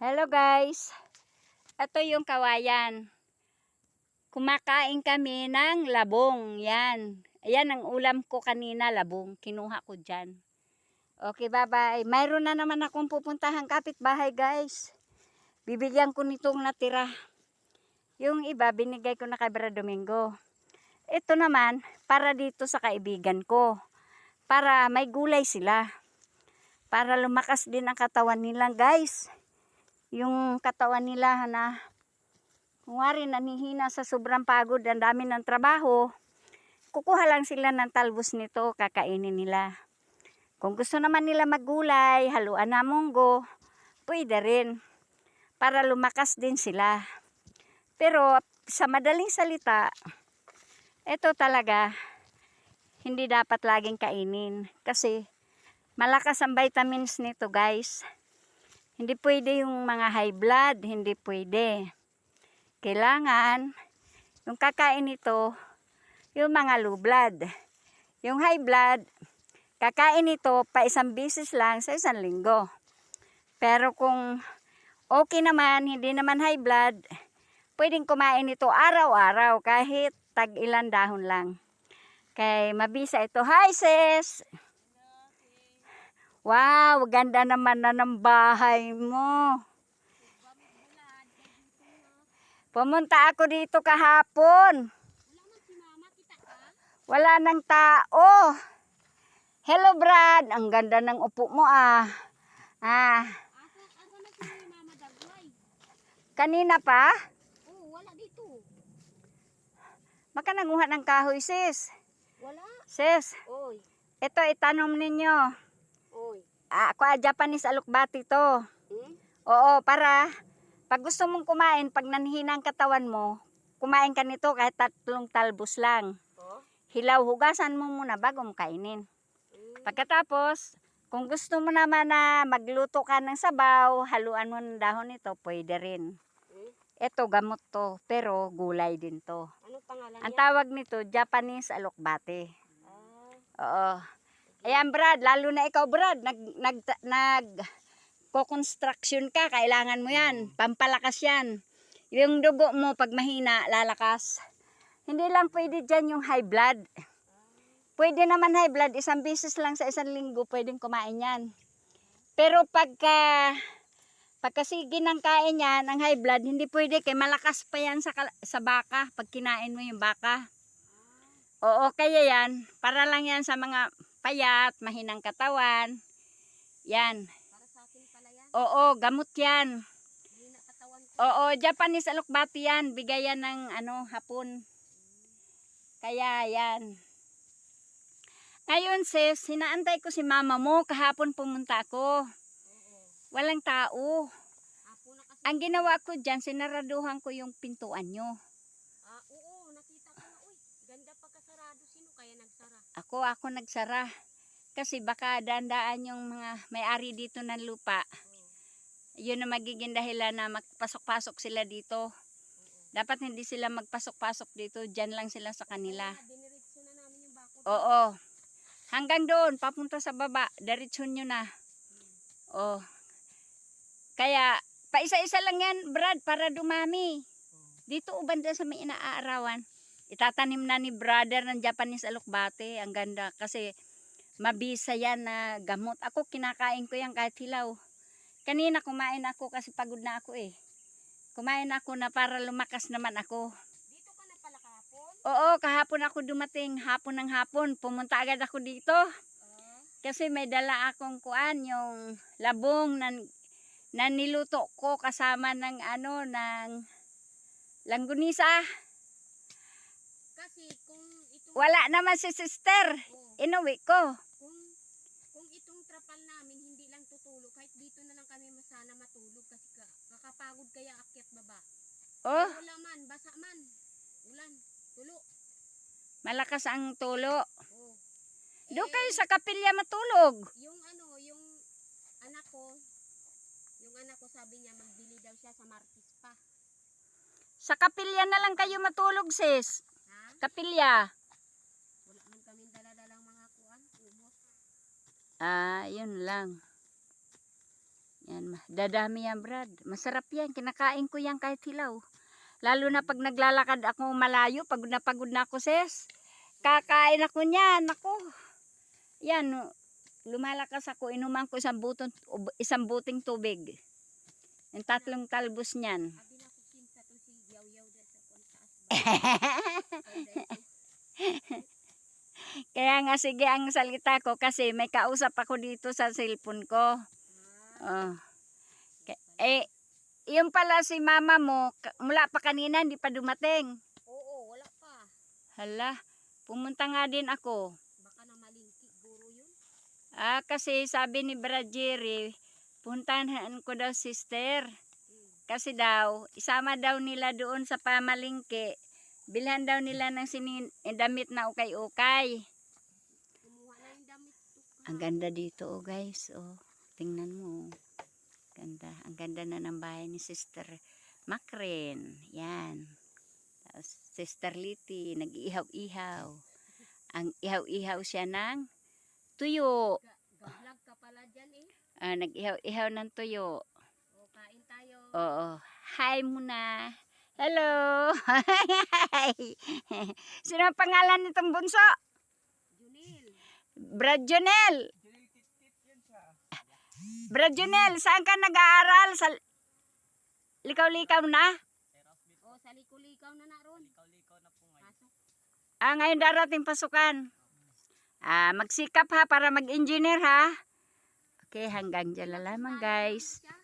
Hello guys, ito yung kawayan. Kumakain kami ng labong. Yan. Ayan ang ulam ko kanina, labong. Kinuha ko dyan. Okay, bye-bye. Mayroon na naman akong pupuntahang kapitbahay guys. Bibigyan ko nitong natira. Yung iba, binigay ko na kay Brad Domingo. Ito naman, para dito sa kaibigan ko. Para may gulay sila. Para lumakas din ang katawan nila guys. Yung katawan nila na kung wari nanihina sa sobrang pagod, ang dami ng trabaho, kukuha lang sila ng talbos nito, kakainin nila. Kung gusto naman nila maggulay, haluan na munggo, pwede rin para lumakas din sila. Pero sa madaling salita, ito talaga hindi dapat laging kainin kasi malakas ang vitamins nito guys. Hindi pwede yung mga high blood, hindi pwede. Kailangan, yung kakain nito, yung mga low blood. Yung high blood, kakain ito pa isang bisis lang sa isang linggo. Pero kung okay naman, hindi naman high blood, pwedeng kumain ito araw-araw kahit tag-ilan dahon lang. Kay mabisa ito. Hi sis! Wow, ganda naman na ng bahay mo. Pumunta ako dito kahapon. Wala nang tao. Hello Brad, ang ganda ng upo mo ah. Kanina pa? Oo, wala dito. Baka nanguha ng kahoy sis. Wala. Sis, Oy, ito itanom ninyo. oy. Ako Japanese alukbati to. Oo, para pag gusto mong kumain, pag nanhina ang katawan mo, kumain ka nito kahit 3 talbos lang. Oh? Hilaw, hugasan mo muna bago mo kainin. Pagkatapos, kung gusto mo naman na magluto ka ng sabaw, haluan mo ng dahon nito, pwede rin. Ito, gamot to, pero gulay din to. Ano pangalan Ang niya? tawag nito, Japanese alukbate. Ah, Oo. Ayan Brad, lalo na ikaw Brad, construction ka, kailangan mo yan, pampalakas yan. Yung dugo mo pag mahina, lalakas. Hindi lang pwede dyan yung high blood. Pwede naman high blood, isang beses lang sa isang linggo, pwedeng kumain yan. Pero pagkasigi ng kain yan, ang high blood, hindi pwede, kay malakas pa yan sa baka, pag kinain mo yung baka. Oo, kaya yan, para lang yan sa mga payat, mahinang katawan. Yan. para sa akin pala yan. Oo, gamot yan. Hindi na katawan ko. Oo, Japanese alukbati yan. Bigayan ng hapon. Kaya yan. Ngayon sis, hinaantay ko si mama mo. Kahapon pumunta ako. Oo. Walang tao. Apo na kasi. Ang ginawa ko dyan, sinaraduhan ko yung pintuan nyo. Oo, nakita ko na. Uy, ganda pagkasarado. Sino kaya nagsara? Ako nagsara. Kasi baka dandaan yung mga may-ari dito ng lupa. Yun na magiging dahilan na magpasok-pasok sila dito. Dapat hindi sila magpasok-pasok dito. Diyan lang sila sa kanila. Diniretso na namin yung bako. Oo. Hanggang doon, papunta sa baba. Diretso nyo na. Oh. Kaya, paisa-isa lang yan, Brad, para dumami. Dito, banda sa may inaarawan. Itatanim na ni brother ng Japanese alukbate. Ang ganda. Kasi, mabisa yan na gamot. Ako, kinakain ko yan kahit hilaw. Kanina, kumain ako kasi pagod na ako eh. Kumain ako na para lumakas naman ako. Dito ka na pala kahapon? Oo, kahapon ako dumating. Hapon ng hapon. Pumunta agad ako dito. Kasi may dala akong kuan, yung labong na niluto ko kasama ng ng langgunisa. Kasi kung itong... Wala naman si sister. Inuwi ko. Kung itong trapal namin hindi lang tutulog, kahit dito na lang kami sana matulog kasi kakapagod kaya akyat baba. Oh, Wala man, basa man. Ulan, tulo. malakas ang tulo. Oh. Doon kayo sa kapilya matulog. Yung anak ko sabi niya magbili daw siya sa Martis pa. Sa kapilya na lang kayo matulog sis. Ha? Kapilya. Wala man kaming dala-dalang mga kuan, kumot. Yun lang. Yan. Yan, dadami yan, Brad. Masarap yan. Kinakain ko yan kahit hilaw. Lalo na pag naglalakad ako malayo, pagod na ako, sis. Kakain ako niyan. Ako. Yan, lumalakas ako. Inuman ko isang buting tubig. Yung 3 talbos niyan. Abi na ko kinsa to si Yaw-Yaw da sa kontaas ba. Kaya nga sige ang salita ko kasi may kausap ako dito sa cellphone ko. Oh. Yung pala si mama mo, mula pa kanina hindi pa dumating. Oo, wala pa. Hala, pumunta nga din ako. Baka na malingki guro yun. Kasi sabi ni Brad Jerry, puntahan ko daw sister. Kasi daw, isama daw nila doon sa pamalingke. Bilhan daw nila ng damit na ukay-ukay. Kumuha na yung damit to. Ang ganda dito, oh guys. Oh, tingnan mo. Ganda. Ang ganda na ng bahay ni Sister Macren. Yan. Tapos, Sister Liti, nag-ihaw-ihaw. Ang ihaw-ihaw siya ng tuyo. Gavlog ka pala dyan eh. Nag-ihaw-ihaw ng tuyo. O, kain tayo. Oo. Hi muna. Hello. Hi. Sino ang pangalan nitong bunso? Junil. Brad Jonel. Brad Jonel, saan ka nag-aaral? Sa likaw-likaw na? O, sa liko-likaw na ron. Liko-likaw na po ngayon. Pasok. Ngayon darating pasukan. Magsikap ha para mag-engineer ha. Okay, hanggang dyan na lamang guys. Siya.